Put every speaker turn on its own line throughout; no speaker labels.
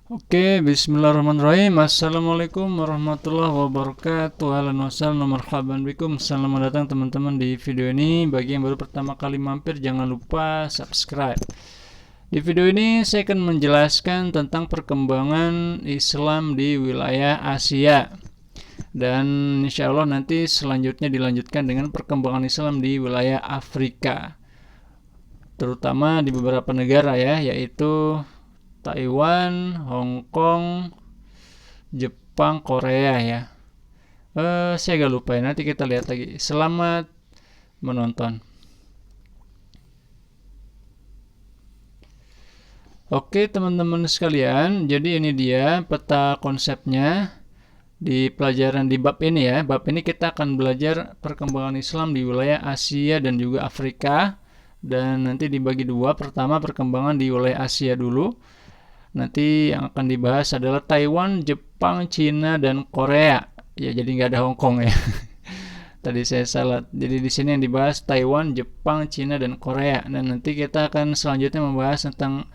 Oke, bismillahirrahmanirrahim. Assalamualaikum warahmatullahi wabarakatuh. Ahlan wa sahlan wa marhaban bikum. Selamat datang teman-teman di video ini. Bagi yang baru pertama kali mampir, jangan lupa subscribe. Di video ini saya akan menjelaskan tentang perkembangan Islam di wilayah Asia. Dan insya Allah nanti selanjutnya dilanjutkan dengan perkembangan Islam di wilayah Afrika, terutama di beberapa negara ya, yaitu Taiwan, Hong Kong, Jepang, Korea ya. Saya agak lupa ya, nanti kita lihat lagi. Selamat menonton. Oke teman-teman sekalian, jadi ini dia peta konsepnya di pelajaran di bab ini ya. Bab ini kita akan belajar perkembangan Islam di wilayah Asia dan juga Afrika. Dan nanti dibagi dua, pertama perkembangan di wilayah Asia dulu. Nanti yang akan dibahas adalah Taiwan, Jepang, Cina, dan Korea. Ya, jadi nggak ada Hong Kong ya. Tadi saya salah. Jadi di sini yang dibahas Taiwan, Jepang, Cina, dan Korea. Dan nanti kita akan selanjutnya membahas tentang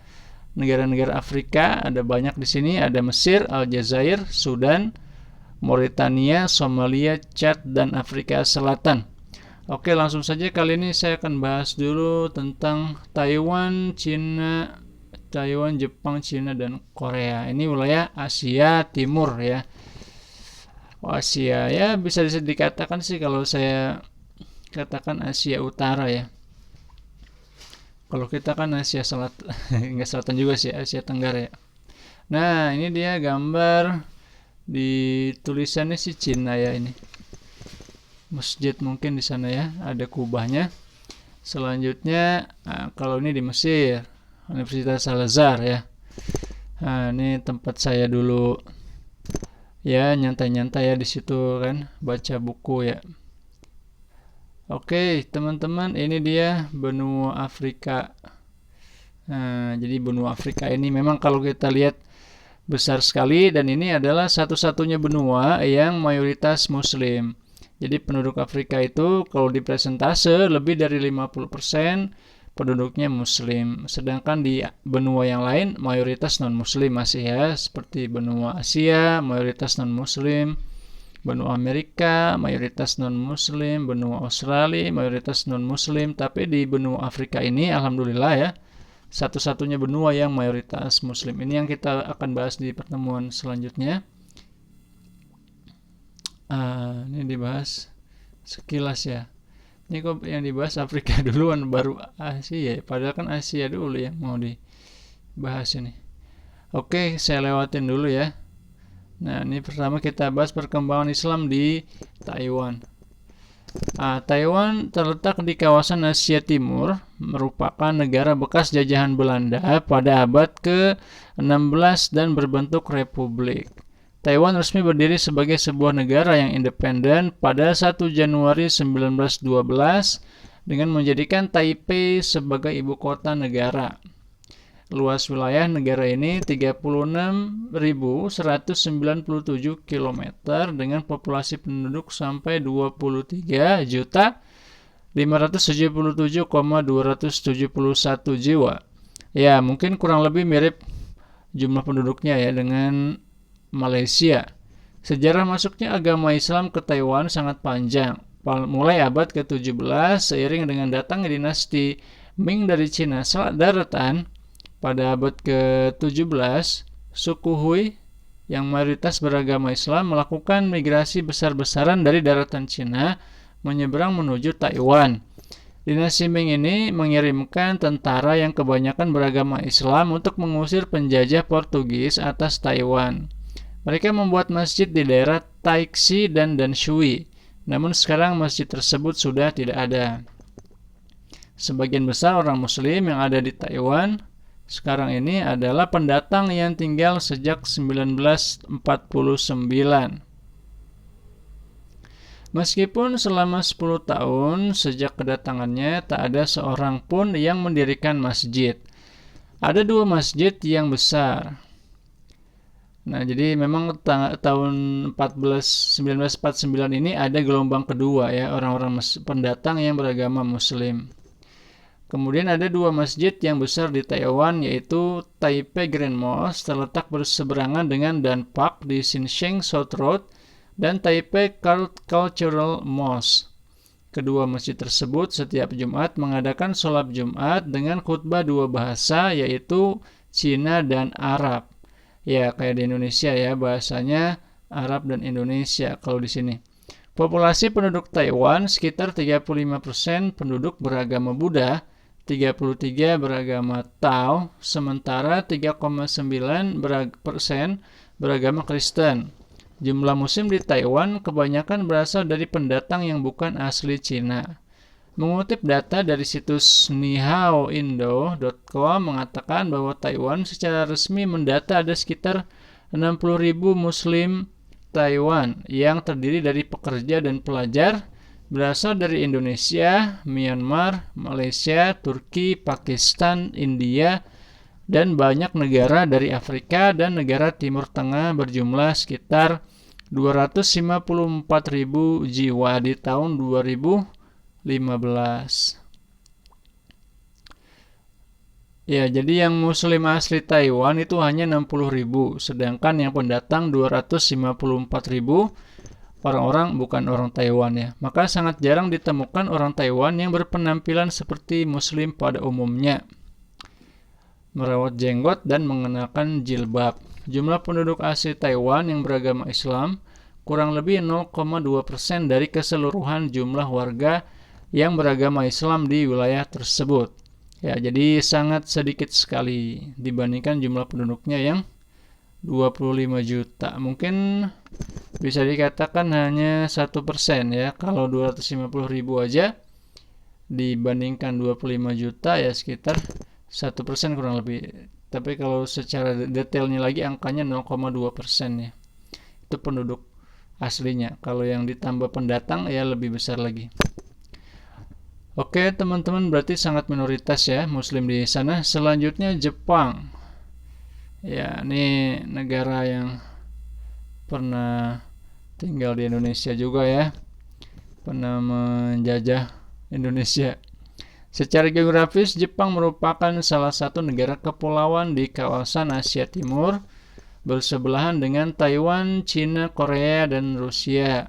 negara-negara Afrika. Ada banyak di sini. Ada Mesir, Aljazair, Sudan, Mauritania, Somalia, Chad, dan Afrika Selatan. Oke, langsung saja kali ini saya akan bahas dulu tentang Taiwan, Jepang, Cina, dan Korea. Ini wilayah Asia Timur ya. Asia ya bisa dikatakan sih, kalau saya katakan Asia Utara ya. Kalau kita kan Asia Selatan, nggak Selatan juga sih, Asia Tenggara ya. Nah ini dia gambar di tulisannya sih Cina ya, ini masjid mungkin di sana ya, ada kubahnya. Selanjutnya kalau ini di Mesir, Universitas Al-Azhar ya. Nah, ini tempat saya dulu ya, nyantai-nyantai ya di situ kan, baca buku ya. Oke, teman-teman, ini dia benua Afrika. Nah, jadi benua Afrika ini memang kalau kita lihat besar sekali, dan ini adalah satu-satunya benua yang mayoritas muslim. Jadi penduduk Afrika itu kalau di persentase lebih dari 50% penduduknya muslim, sedangkan di benua yang lain mayoritas non muslim masih ya, seperti benua Asia mayoritas non muslim, benua Amerika mayoritas non muslim, benua Australia mayoritas non muslim. Tapi di benua Afrika ini alhamdulillah ya, satu-satunya benua yang mayoritas muslim. Ini yang kita akan bahas di pertemuan selanjutnya. Ini dibahas sekilas ya. Ini kok yang dibahas Afrika duluan baru Asia ya? Padahal kan Asia dulu yang mau dibahas ini. Oke, saya lewatin dulu ya. Nah, ini pertama kita bahas perkembangan Islam di Taiwan. Taiwan terletak di kawasan Asia Timur, merupakan negara bekas jajahan Belanda pada abad ke-16 dan berbentuk republik. Taiwan resmi berdiri sebagai sebuah negara yang independen pada 1 Januari 1912 dengan menjadikan Taipei sebagai ibu kota negara. Luas wilayah negara ini 36.197 km dengan populasi penduduk sampai 23.577,271 jiwa. Ya, mungkin kurang lebih mirip jumlah penduduknya ya dengan Malaysia. Sejarah masuknya agama Islam ke Taiwan sangat panjang. Mulai abad ke-17 seiring dengan datangnya dinasti Ming dari Cina Selat Daratan pada abad ke-17, suku Hui yang mayoritas beragama Islam melakukan migrasi besar-besaran dari daratan Cina menyeberang menuju Taiwan. Dinasti Ming ini mengirimkan tentara yang kebanyakan beragama Islam untuk mengusir penjajah Portugis atas Taiwan. Mereka membuat masjid di daerah Taixi dan Danshui. Namun sekarang masjid tersebut sudah tidak ada. Sebagian besar orang muslim yang ada di Taiwan sekarang ini adalah pendatang yang tinggal sejak 1949. Meskipun selama 10 tahun sejak kedatangannya tak ada seorang pun yang mendirikan masjid. Ada 2 masjid yang besar. Nah, jadi memang tahun 1949 ini ada gelombang kedua ya, orang-orang pendatang yang beragama muslim. Kemudian ada dua masjid yang besar di Taiwan, yaitu Taipei Grand Mosque terletak berseberangan dengan Danpak di Shenzhen South Road dan Taipei Cultural Mosque. Kedua masjid tersebut setiap Jumat mengadakan sholat Jumat dengan khutbah dua bahasa, yaitu Cina dan Arab. Ya, kayak di Indonesia ya, bahasanya Arab dan Indonesia kalau di sini. Populasi penduduk Taiwan sekitar 35% penduduk beragama Buddha, 33 beragama Tao, sementara 3,9% beragama Kristen. Jumlah Muslim di Taiwan kebanyakan berasal dari pendatang yang bukan asli Cina. Mengutip data dari situs nihaoindo.com mengatakan bahwa Taiwan secara resmi mendata ada sekitar 60.000 Muslim Taiwan yang terdiri dari pekerja dan pelajar berasal dari Indonesia, Myanmar, Malaysia, Turki, Pakistan, India, dan banyak negara dari Afrika dan negara Timur Tengah berjumlah sekitar 254.000 jiwa di tahun 2015. Ya, jadi yang Muslim asli Taiwan itu hanya 60.000, sedangkan yang pendatang 254.000 orang-orang bukan orang Taiwan ya. Maka sangat jarang ditemukan orang Taiwan yang berpenampilan seperti Muslim pada umumnya, merawat jenggot dan mengenakan jilbab. Jumlah penduduk asli Taiwan yang beragama Islam kurang lebih 0,2% dari keseluruhan jumlah warga yang beragama Islam di wilayah tersebut. Ya, jadi sangat sedikit sekali dibandingkan jumlah penduduknya yang 25 juta. Mungkin bisa dikatakan hanya 1% ya. Kalau 250.000 aja dibandingkan 25 juta ya sekitar 1% kurang lebih. Tapi kalau secara detailnya lagi angkanya 0,2% ya. Itu penduduk aslinya. Kalau yang ditambah pendatang ya lebih besar lagi. Oke teman-teman, berarti sangat minoritas ya Muslim di sana. Selanjutnya Jepang. Ya, ini negara yang pernah tinggal di Indonesia juga ya. Pernah menjajah Indonesia. Secara geografis, Jepang merupakan salah satu negara kepulauan di kawasan Asia Timur, bersebelahan dengan Taiwan, Cina, Korea, dan Rusia.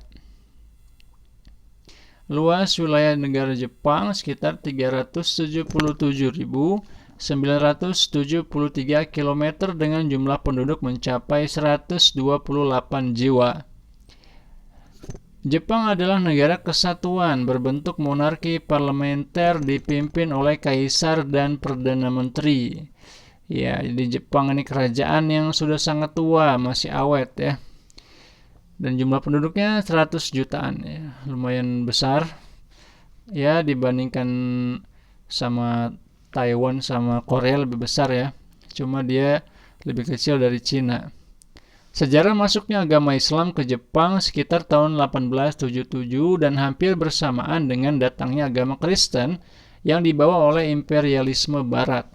Luas wilayah negara Jepang sekitar 377.973 km dengan jumlah penduduk mencapai 128 jiwa. Jepang adalah negara kesatuan berbentuk monarki parlementer dipimpin oleh kaisar dan perdana menteri. Ya, di Jepang ini kerajaan yang sudah sangat tua, masih awet ya. Dan jumlah penduduknya 100 jutaan ya, lumayan besar ya dibandingkan sama Taiwan sama Korea lebih besar ya. Cuma dia lebih kecil dari Cina. Sejarah masuknya agama Islam ke Jepang sekitar tahun 1877 dan hampir bersamaan dengan datangnya agama Kristen yang dibawa oleh imperialisme barat.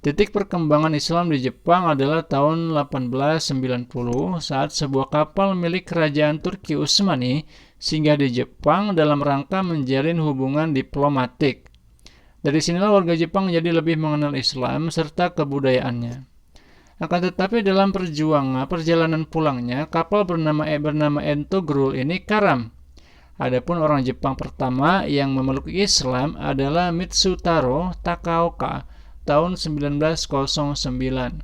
Titik perkembangan Islam di Jepang adalah tahun 1890 saat sebuah kapal milik kerajaan Turki Utsmani singgah di Jepang dalam rangka menjalin hubungan diplomatik. Dari sinilah warga Jepang jadi lebih mengenal Islam serta kebudayaannya. Akan tetapi dalam perjalanan pulangnya, kapal bernama Entogrul ini karam. Adapun orang Jepang pertama yang memeluk Islam adalah Mitsutaro Takaoka tahun 1909.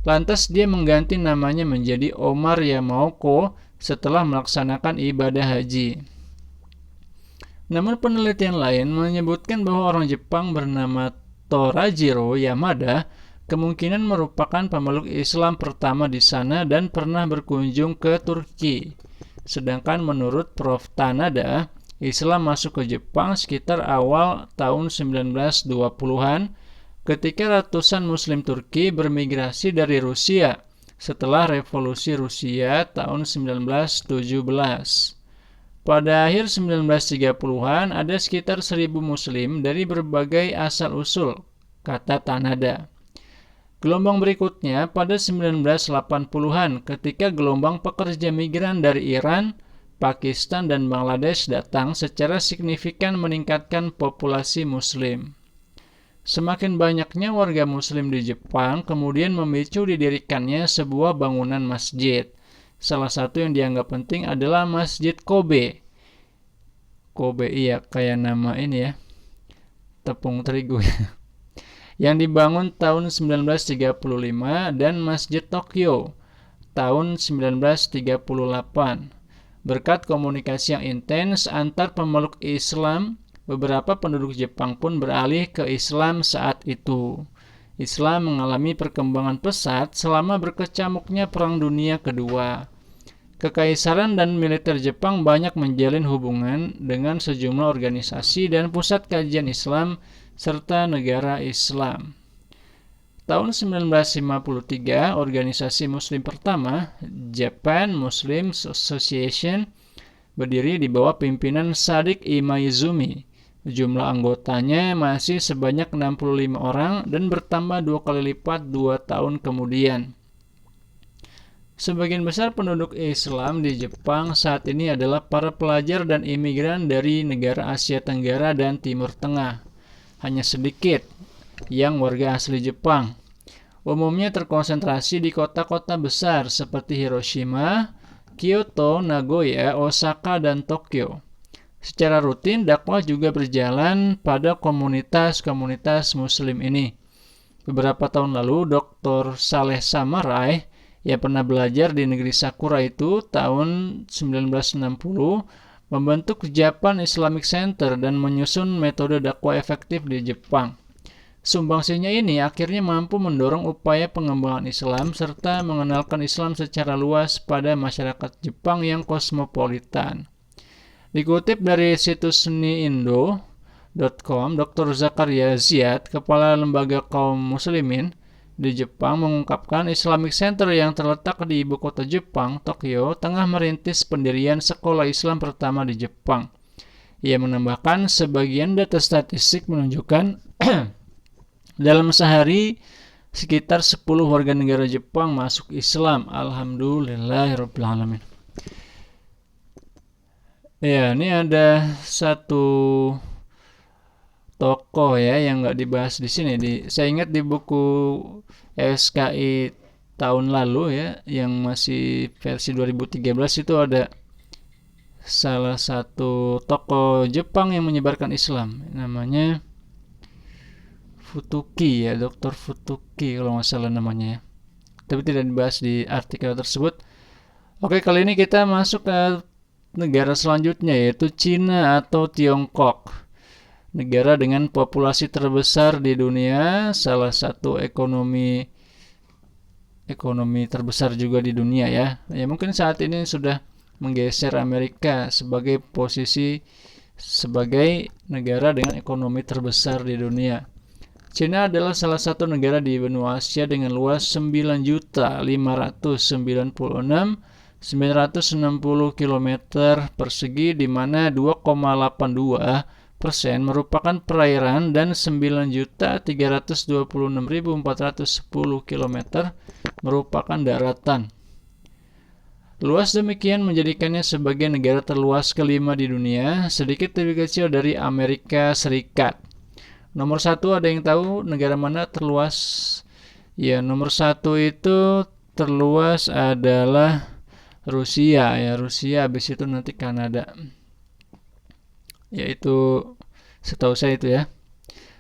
Lantas dia mengganti namanya menjadi Omar Yamaoka setelah melaksanakan ibadah haji. Namun penelitian lain menyebutkan bahwa orang Jepang bernama Torajiro Yamada kemungkinan merupakan pemeluk Islam pertama di sana dan pernah berkunjung ke Turki. Sedangkan menurut Prof. Tanada, Islam masuk ke Jepang sekitar awal tahun 1920-an ketika ratusan Muslim Turki bermigrasi dari Rusia setelah revolusi Rusia tahun 1917. Pada akhir 1930-an ada sekitar 1.000 Muslim dari berbagai asal-usul, kata Tanada. Gelombang berikutnya pada 1980-an ketika gelombang pekerja migran dari Iran, Pakistan, dan Bangladesh datang secara signifikan meningkatkan populasi Muslim. Semakin banyaknya warga muslim di Jepang kemudian memicu didirikannya sebuah bangunan masjid. Salah satu yang dianggap penting adalah Masjid Kobe. Kobe, iya, kayak nama ini ya, tepung terigu yang dibangun tahun 1935, dan Masjid Tokyo tahun 1938. Berkat komunikasi yang intens antar pemeluk Islam, beberapa penduduk Jepang pun beralih ke Islam saat itu. Islam mengalami perkembangan pesat selama berkecamuknya Perang Dunia Kedua. Kekaisaran dan militer Jepang banyak menjalin hubungan dengan sejumlah organisasi dan pusat kajian Islam serta negara Islam. Tahun 1953, organisasi muslim pertama, Japan Muslim Association, berdiri di bawah pimpinan Sadiq Imaizumi. Jumlah anggotanya masih sebanyak 65 orang dan bertambah 2 kali lipat 2 tahun kemudian. Sebagian besar penduduk Islam di Jepang saat ini adalah para pelajar dan imigran dari negara Asia Tenggara dan Timur Tengah. Hanya sedikit yang warga asli Jepang. Umumnya terkonsentrasi di kota-kota besar seperti Hiroshima, Kyoto, Nagoya, Osaka, dan Tokyo. Secara rutin, dakwah juga berjalan pada komunitas-komunitas muslim ini. Beberapa tahun lalu, Dr. Saleh Samarai yang pernah belajar di negeri Sakura itu tahun 1960 membentuk Japan Islamic Center dan menyusun metode dakwah efektif di Jepang. Sumbangsinya ini akhirnya mampu mendorong upaya pengembangan Islam serta mengenalkan Islam secara luas pada masyarakat Jepang yang kosmopolitan. Dikutip dari situs seniindo.com, Dr. Zakaria Ziad, kepala lembaga kaum muslimin di Jepang, mengungkapkan Islamic Center yang terletak di ibu kota Jepang, Tokyo, tengah merintis pendirian sekolah Islam pertama di Jepang. Ia menambahkan sebagian data statistik menunjukkan dalam sehari sekitar 10 warga negara Jepang masuk Islam. Alhamdulillahirabbil alamin. Ya, ini ada satu tokoh ya yang nggak dibahas di sini. Saya ingat di buku SKI tahun lalu ya, yang masih versi 2013 itu ada salah satu tokoh Jepang yang menyebarkan Islam. Namanya Futuki ya, Dr. Futuki kalau nggak salah namanya ya. Tapi tidak dibahas di artikel tersebut. Oke, kali ini kita masuk ke negara selanjutnya, yaitu Cina atau Tiongkok. Negara dengan populasi terbesar di dunia, salah satu ekonomi terbesar juga di dunia ya. Ya mungkin saat ini sudah menggeser Amerika sebagai posisi sebagai negara dengan ekonomi terbesar di dunia. Cina adalah salah satu negara di benua Asia dengan luas 9.596.960 km persegi, di mana 2,82% merupakan perairan dan 9.326.410 km merupakan daratan. Luas demikian menjadikannya sebagai negara terluas kelima di dunia, sedikit lebih kecil dari Amerika Serikat. Nomor satu, ada yang tahu negara mana terluas? Ya, nomor satu itu terluas adalah Rusia ya. Rusia, habis itu nanti Kanada. Yaitu setahu saya itu ya.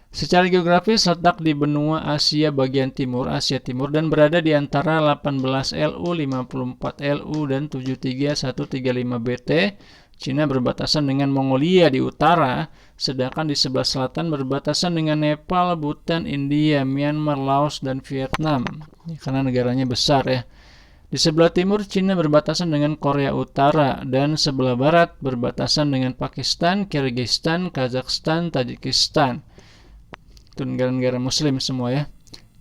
Secara geografis letak di benua Asia bagian timur, Asia Timur, dan berada di antara 18 LU, 54 LU, dan 73135 BT. Cina berbatasan dengan Mongolia di utara, sedangkan di sebelah selatan berbatasan dengan Nepal, Bhutan, India, Myanmar, Laos, dan Vietnam. Karena negaranya besar ya. Di sebelah timur Cina berbatasan dengan Korea Utara, dan sebelah barat berbatasan dengan Pakistan, Kyrgyzstan, Kazakhstan, Tajikistan. Itu negara-negara muslim semua ya.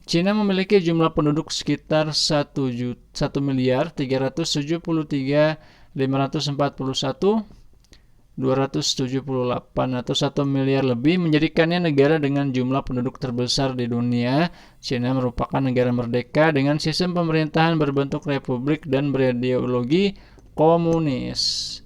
Cina memiliki jumlah penduduk sekitar 1.337.541.278 atau 1 miliar lebih, menjadikannya negara dengan jumlah penduduk terbesar di dunia. Cina merupakan negara merdeka dengan sistem pemerintahan berbentuk republik dan berideologi komunis.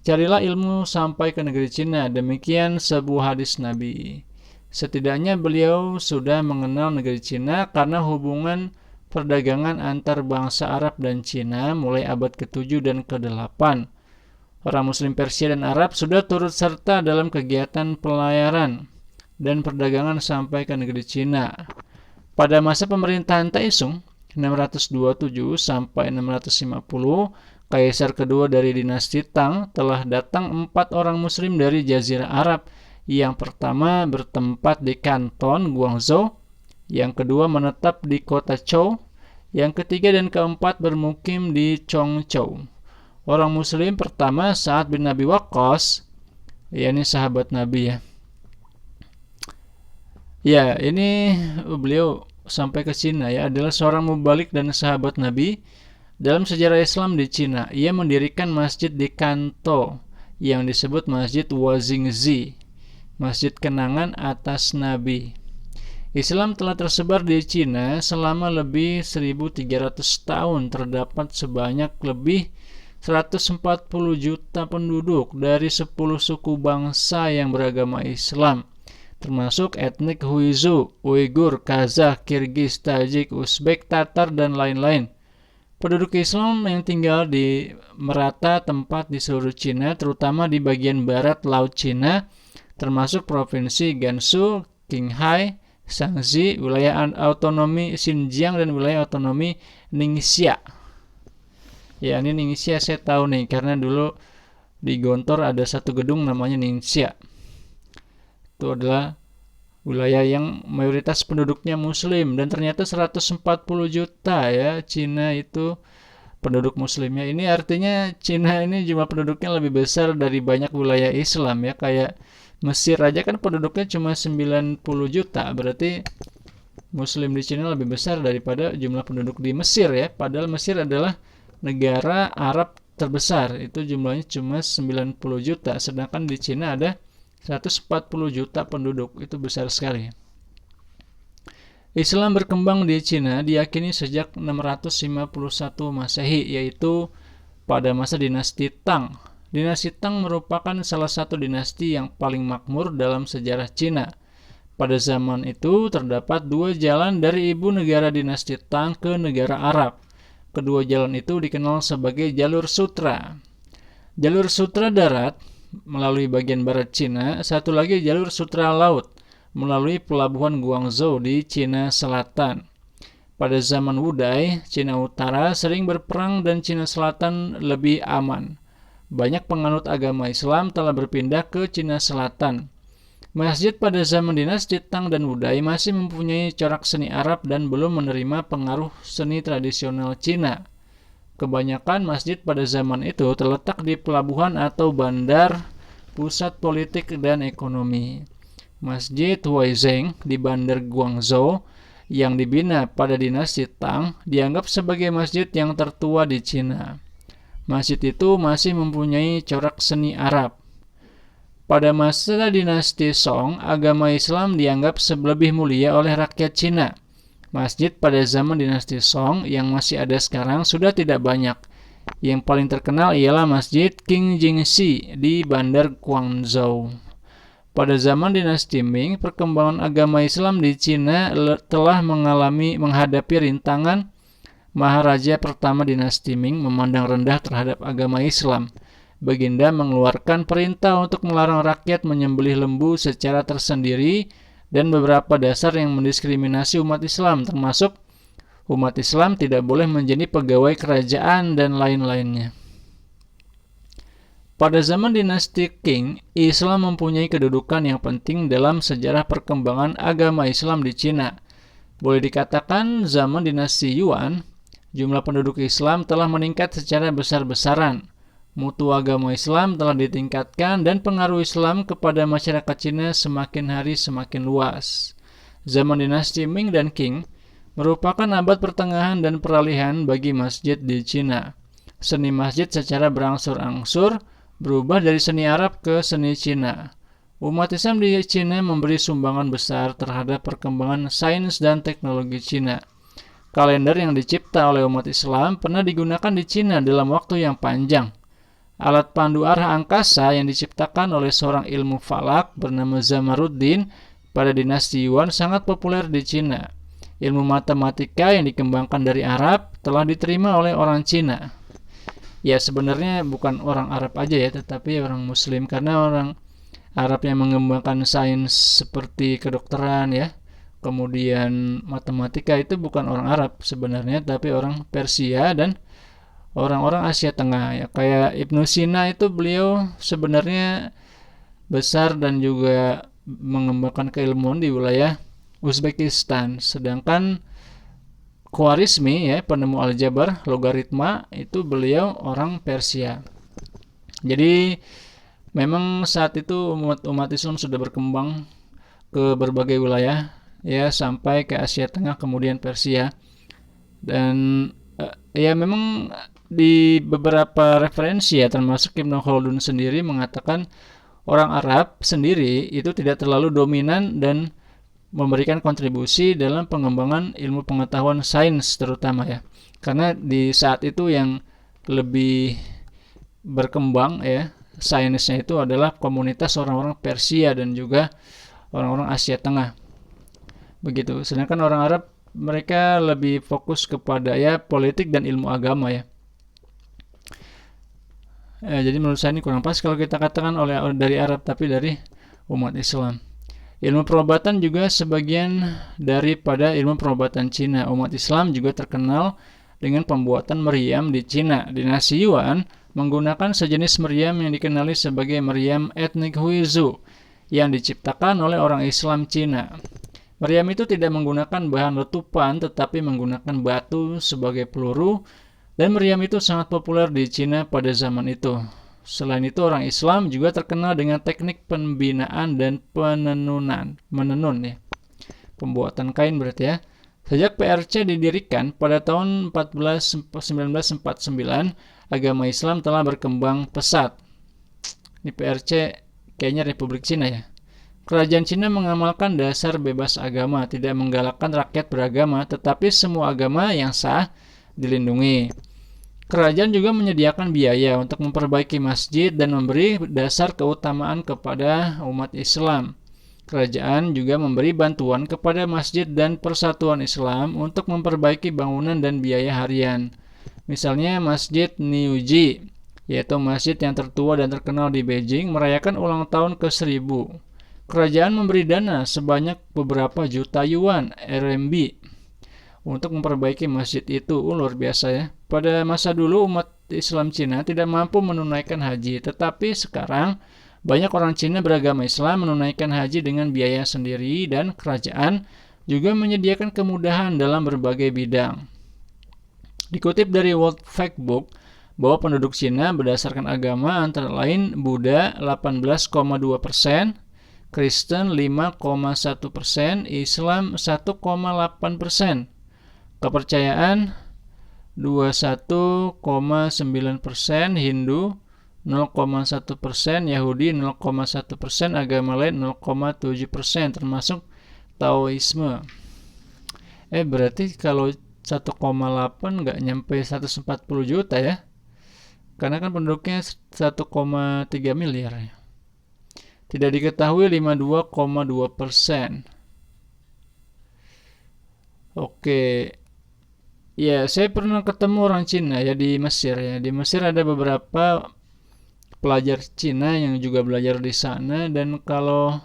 Carilah ilmu sampai ke negeri Cina, demikian sebuah hadis Nabi. Setidaknya beliau sudah mengenal negeri Cina karena hubungan perdagangan antar bangsa Arab dan Cina mulai abad ke-7 dan ke-8. Orang Muslim Persia dan Arab sudah turut serta dalam kegiatan pelayaran dan perdagangan sampai ke negeri Cina. Pada masa pemerintahan Taisung 627 sampai 650, Kaisar kedua dari dinasti Tang telah datang 4 orang Muslim dari Jazirah Arab. Yang pertama bertempat di Kanton Guangzhou, yang kedua menetap di kota Zhou, yang ketiga dan keempat bermukim di Chongzhou. Orang Muslim pertama Sa'ad bin Abi Waqqas, ini sahabat Nabi ya. Ya, ini beliau sampai ke Cina ya, adalah seorang mubalik dan sahabat Nabi. Dalam sejarah Islam di Cina, ia mendirikan masjid di Kanto yang disebut Masjid Wazingzi, masjid kenangan atas Nabi. Islam telah tersebar di Cina selama lebih 1300 tahun. Terdapat sebanyak lebih 140 juta penduduk dari 10 suku bangsa yang beragama Islam, termasuk etnik Huizu, Uighur, Kazakh, Kirgiz, Tajik, Uzbek, Tatar, dan lain-lain. Penduduk Islam yang tinggal di merata tempat di seluruh Cina, terutama di bagian barat Laut Cina, termasuk provinsi Gansu, Qinghai, Shaanxi, wilayah otonomi Xinjiang, dan wilayah otonomi Ningxia. Ya, ini Ningxia saya tahu nih, karena dulu di Gontor ada satu gedung namanya Ningxia. Itu adalah wilayah yang mayoritas penduduknya Muslim, dan ternyata 140 juta ya Cina itu penduduk Muslimnya. Ini artinya Cina ini jumlah penduduknya lebih besar dari banyak wilayah Islam ya, kayak Mesir aja kan penduduknya cuma 90 juta, berarti Muslim di Cina lebih besar daripada jumlah penduduk di Mesir ya. Padahal Mesir adalah negara Arab terbesar, itu jumlahnya cuma 90 juta, sedangkan di Cina ada 140 juta penduduk, itu besar sekali. Islam berkembang di Cina diyakini sejak 651 Masehi, yaitu pada masa dinasti Tang. Dinasti Tang merupakan salah satu dinasti yang paling makmur dalam sejarah Cina. Pada zaman itu terdapat 2 jalan dari ibu negara dinasti Tang ke negara Arab. Kedua jalan itu dikenal sebagai jalur sutra. Jalur sutra darat melalui bagian barat Cina, satu lagi jalur sutra laut melalui pelabuhan Guangzhou di Cina Selatan. Pada zaman Wudai, Cina Utara sering berperang dan Cina Selatan lebih aman. Banyak penganut agama Islam telah berpindah ke Cina Selatan. Masjid pada zaman dinasti Tang dan Wudai masih mempunyai corak seni Arab dan belum menerima pengaruh seni tradisional Cina. Kebanyakan masjid pada zaman itu terletak di pelabuhan atau bandar, pusat politik dan ekonomi. Masjid Huaizheng di bandar Guangzhou yang dibina pada dinasti Tang dianggap sebagai masjid yang tertua di Cina. Masjid itu masih mempunyai corak seni Arab. Pada masa dinasti Song, agama Islam dianggap lebih mulia oleh rakyat Cina. Masjid pada zaman dinasti Song yang masih ada sekarang sudah tidak banyak. Yang paling terkenal ialah Masjid Qingjingxi di bandar Guangzhou. Pada zaman dinasti Ming, perkembangan agama Islam di Cina telah menghadapi rintangan. Maharaja pertama dinasti Ming memandang rendah terhadap agama Islam. Baginda mengeluarkan perintah untuk melarang rakyat menyembelih lembu secara tersendiri dan beberapa dasar yang mendiskriminasi umat Islam, termasuk umat Islam tidak boleh menjadi pegawai kerajaan dan lain-lainnya. Pada zaman dinasti Qing, Islam mempunyai kedudukan yang penting dalam sejarah perkembangan agama Islam di Cina. Boleh dikatakan zaman dinasti Yuan, jumlah penduduk Islam telah meningkat secara besar-besaran. Mutu agama Islam telah ditingkatkan dan pengaruh Islam kepada masyarakat Cina semakin hari semakin luas. Zaman dinasti Ming dan Qing merupakan abad pertengahan dan peralihan bagi masjid di Cina. Seni masjid secara berangsur-angsur berubah dari seni Arab ke seni Cina. Umat Islam di Cina memberi sumbangan besar terhadap perkembangan sains dan teknologi Cina. Kalender yang dicipta oleh umat Islam pernah digunakan di Cina dalam waktu yang panjang. Alat pandu arah angkasa yang diciptakan oleh seorang ilmu falak bernama Zamaruddin pada dinasti Yuan sangat populer di Cina. Ilmu matematika yang dikembangkan dari Arab telah diterima oleh orang Cina. Ya sebenarnya bukan orang Arab aja ya, tetapi orang Muslim, karena orang Arab yang mengembangkan sains seperti kedokteran ya, kemudian matematika itu bukan orang Arab sebenarnya, tapi orang Persia dan orang-orang Asia Tengah ya. Kayak Ibnu Sina itu beliau sebenarnya besar dan juga mengembangkan keilmuan di wilayah Uzbekistan, sedangkan Khwarizmi ya, penemu aljabar logaritma, itu beliau orang Persia. Jadi memang saat itu umat Islam sudah berkembang ke berbagai wilayah ya, sampai ke Asia Tengah kemudian Persia. Dan ya memang di beberapa referensi ya, termasuk Ibnu Khaldun sendiri mengatakan orang Arab sendiri itu tidak terlalu dominan dan memberikan kontribusi dalam pengembangan ilmu pengetahuan sains terutama ya. Karena di saat itu yang lebih berkembang ya sainsnya itu adalah komunitas orang-orang Persia dan juga orang-orang Asia Tengah. Begitu. Sedangkan orang Arab mereka lebih fokus kepada ya politik dan ilmu agama ya. Jadi menurut saya ini kurang pas kalau kita katakan oleh dari Arab, tapi dari umat Islam. Ilmu perobatan juga sebagian daripada ilmu perobatan Cina. Umat Islam juga terkenal dengan pembuatan meriam di Cina. Dinasti Yuan menggunakan sejenis meriam yang dikenali sebagai meriam etnik Huizu yang diciptakan oleh orang Islam Cina. Meriam itu tidak menggunakan bahan letupan tetapi menggunakan batu sebagai peluru, dan meriam itu sangat populer di Cina pada zaman itu. Selain itu, orang Islam juga terkenal dengan teknik pembinaan dan menenun ya. Pembuatan kain berarti ya. Sejak PRC didirikan pada tahun 1949, agama Islam telah berkembang pesat. Ini PRC kayaknya Republik Cina ya. Kerajaan Cina mengamalkan dasar bebas agama, tidak menggalakkan rakyat beragama, tetapi semua agama yang sah dilindungi. Kerajaan juga menyediakan biaya untuk memperbaiki masjid dan memberi dasar keutamaan kepada umat Islam. Kerajaan juga memberi bantuan kepada masjid dan persatuan Islam untuk memperbaiki bangunan dan biaya harian. Misalnya Masjid Niuji, yaitu masjid yang tertua dan terkenal di Beijing, merayakan ulang tahun ke-1000. Kerajaan memberi dana sebanyak beberapa juta yuan RMB untuk memperbaiki masjid itu. Luar biasa ya. Pada masa dulu umat Islam Cina tidak mampu menunaikan haji, tetapi sekarang banyak orang Cina beragama Islam menunaikan haji dengan biaya sendiri, dan kerajaan juga menyediakan kemudahan dalam berbagai bidang. Dikutip dari World Factbook bahwa penduduk Cina berdasarkan agama antara lain Buddha 18,2%, Kristen 5,1%, Islam 1,8%. Kepercayaan 21,9%, Hindu 0,1%, Yahudi 0,1%, agama lain 0,7%, termasuk Taoisme. Berarti kalau 1,8 nggak nyampe 140 juta ya, karena kan penduduknya 1,3 miliar ya. Tidak diketahui 52,2%. Oke. Ya, saya pernah ketemu orang Cina ya di Mesir ya. Di Mesir ada beberapa pelajar Cina yang juga belajar di sana, dan kalau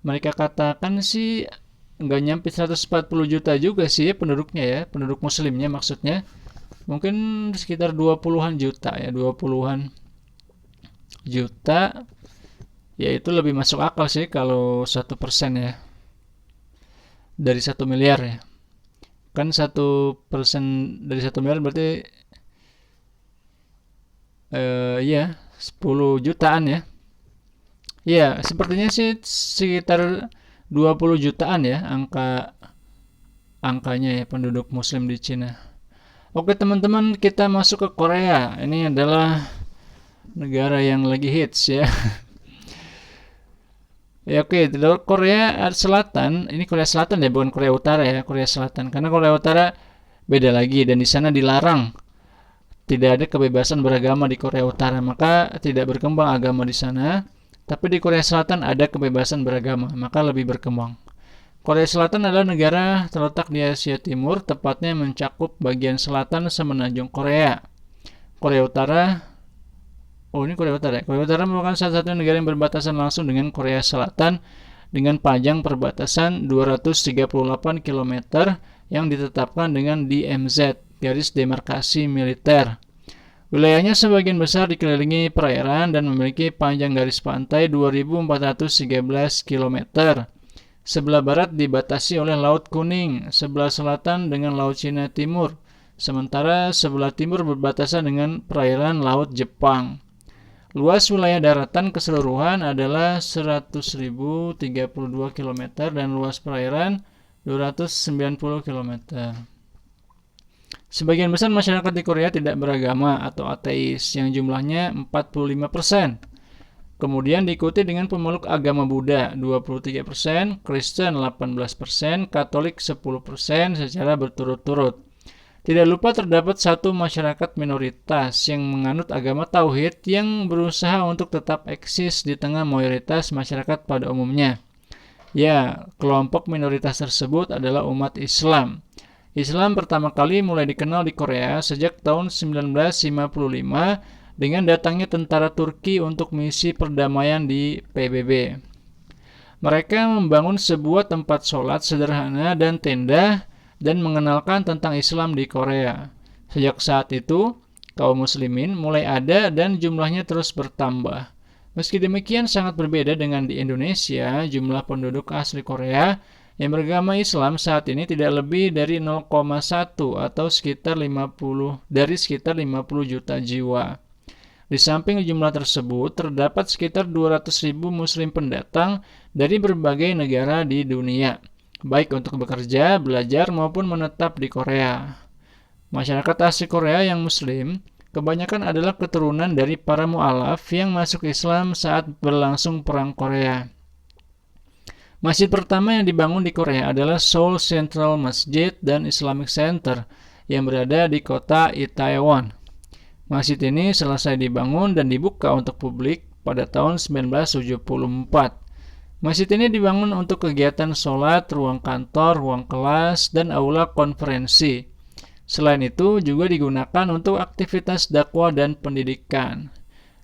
mereka katakan sih nggak nyampe 140 juta juga sih ya penduduknya ya, penduduk muslimnya maksudnya. Mungkin sekitar 20-an juta ya, 20-an juta. Ya itu lebih masuk akal sih kalau 1% ya dari 1 miliar ya. Kan 1% dari 1 miliar berarti ya 10 jutaan ya. Ya, sepertinya sih sekitar 20 jutaan ya angkanya ya penduduk muslim di Cina. Oke teman-teman, kita masuk ke Korea. Ini adalah negara yang lagi hits ya. Ya oke, Korea Selatan, ini Korea Selatan ya, bukan Korea Utara ya, Korea Selatan. Karena Korea Utara beda lagi, dan di sana dilarang. Tidak ada kebebasan beragama di Korea Utara, maka tidak berkembang agama di sana. Tapi di Korea Selatan ada kebebasan beragama, maka lebih berkembang. Korea Selatan adalah negara terletak di Asia Timur, tepatnya mencakup bagian selatan semenanjung Korea. Korea Utara, ini Korea Utara. Korea Utara merupakan salah satu negara yang berbatasan langsung dengan Korea Selatan dengan panjang perbatasan 238 km yang ditetapkan dengan DMZ, garis demarkasi militer. Wilayahnya sebagian besar dikelilingi perairan dan memiliki panjang garis pantai 2.413 km. Sebelah barat dibatasi oleh Laut Kuning, sebelah selatan dengan Laut Cina Timur, sementara sebelah timur berbatasan dengan perairan Laut Jepang. Luas wilayah daratan keseluruhan adalah 100.032 km dan luas perairan 290 km. Sebagian besar masyarakat di Korea tidak beragama atau ateis yang jumlahnya 45%. Kemudian diikuti dengan pemeluk agama Buddha 23%, Kristen 18%, Katolik 10% secara berturut-turut. Tidak lupa terdapat satu masyarakat minoritas yang menganut agama Tauhid yang berusaha untuk tetap eksis di tengah mayoritas masyarakat pada umumnya. Ya, kelompok minoritas tersebut adalah umat Islam. Islam pertama kali mulai dikenal di Korea sejak tahun 1955 dengan datangnya tentara Turki untuk misi perdamaian di PBB. Mereka membangun sebuah tempat sholat sederhana dan tenda dan mengenalkan tentang Islam di Korea. Sejak saat itu, kaum muslimin mulai ada dan jumlahnya terus bertambah. Meski demikian sangat berbeda dengan di Indonesia, jumlah penduduk asli Korea yang beragama Islam saat ini tidak lebih dari 0,1 atau sekitar 50 juta jiwa. Di samping jumlah tersebut, terdapat sekitar 200.000 muslim pendatang dari berbagai negara di dunia, baik untuk bekerja, belajar, maupun menetap di Korea. Masyarakat asli Korea yang muslim kebanyakan adalah keturunan dari para mu'alaf yang masuk Islam saat berlangsung Perang Korea. Masjid pertama yang dibangun di Korea adalah Seoul Central Masjid dan Islamic Center yang berada di kota Itaewon. Masjid ini selesai dibangun dan dibuka untuk publik pada tahun 1974. Masjid ini dibangun untuk kegiatan sholat, ruang kantor, ruang kelas, dan aula konferensi. Selain itu juga digunakan untuk aktivitas dakwah dan pendidikan.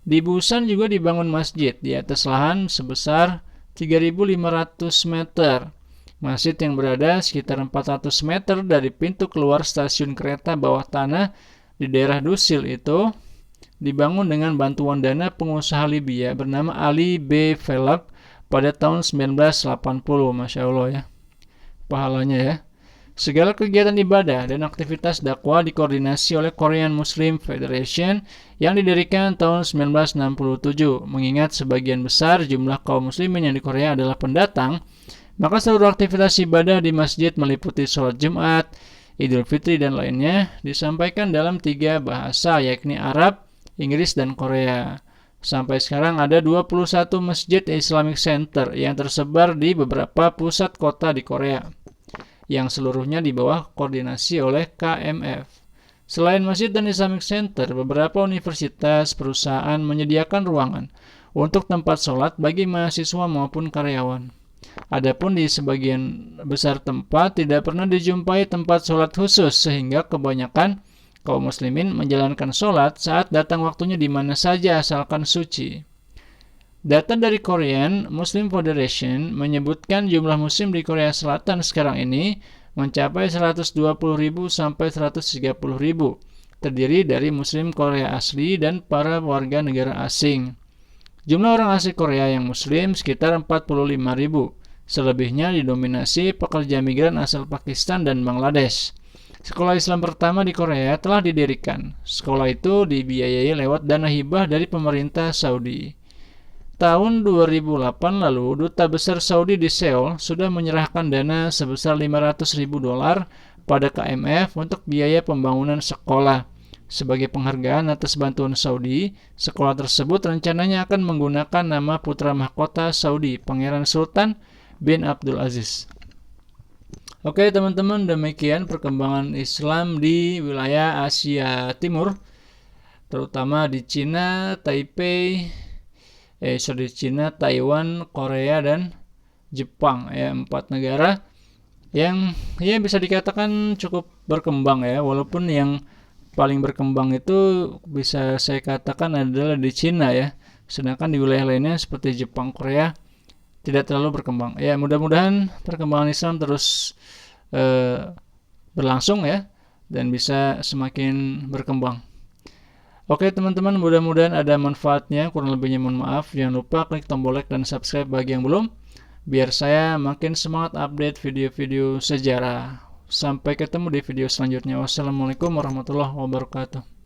Di Busan juga dibangun masjid di atas lahan sebesar 3.500 meter. Masjid yang berada sekitar 400 meter dari pintu keluar stasiun kereta bawah tanah di daerah Dusil itu dibangun dengan bantuan dana pengusaha Libya bernama Ali B. Velak pada tahun 1980. Masya Allah ya, pahalanya ya. Segala kegiatan ibadah dan aktivitas dakwah dikoordinasi oleh Korean Muslim Federation yang didirikan tahun 1967. Mengingat sebagian besar jumlah kaum muslimin yang di Korea adalah pendatang, maka seluruh aktivitas ibadah di masjid meliputi sholat Jumat, Idul Fitri, dan lainnya disampaikan dalam 3 bahasa, yakni Arab, Inggris, dan Korea. Sampai sekarang ada 21 masjid Islamic Center yang tersebar di beberapa pusat kota di Korea, yang seluruhnya di bawah koordinasi oleh KMF. Selain masjid dan Islamic Center, beberapa universitas, perusahaan menyediakan ruangan untuk tempat sholat bagi mahasiswa maupun karyawan. Adapun di sebagian besar tempat tidak pernah dijumpai tempat sholat khusus, sehingga kebanyakan kaum muslimin menjalankan sholat saat datang waktunya di mana saja asalkan suci. Data dari Korean Muslim Federation menyebutkan jumlah muslim di Korea Selatan sekarang ini mencapai 120.000 sampai 130.000, terdiri dari muslim Korea asli dan para warga negara asing. Jumlah orang asli Korea yang muslim sekitar 45.000, selebihnya didominasi pekerja migran asal Pakistan dan Bangladesh. Sekolah Islam pertama di Korea telah didirikan. Sekolah itu dibiayai lewat dana hibah dari pemerintah Saudi. Tahun 2008 lalu, Duta Besar Saudi di Seoul sudah menyerahkan dana sebesar $500.000 pada KMF untuk biaya pembangunan sekolah. Sebagai penghargaan atas bantuan Saudi, sekolah tersebut rencananya akan menggunakan nama putra mahkota Saudi, Pangeran Sultan bin Abdul Aziz. Oke teman-teman, demikian perkembangan Islam di wilayah Asia Timur, terutama di Cina, Taipei, Sorry, Cina, Taiwan, Korea, dan Jepang ya, 4 negara yang ya bisa dikatakan cukup berkembang ya, walaupun yang paling berkembang itu bisa saya katakan adalah di Cina ya, sedangkan di wilayah lainnya seperti Jepang, Korea tidak terlalu berkembang ya. Mudah-mudahan perkembangan Islam terus berlangsung ya, dan bisa semakin berkembang. Oke teman-teman, mudah-mudahan ada manfaatnya. Kurang lebihnya mohon maaf. Jangan lupa klik tombol like dan subscribe bagi yang belum, biar saya makin semangat update video-video sejarah. Sampai ketemu di video selanjutnya. Wassalamualaikum warahmatullahi wabarakatuh.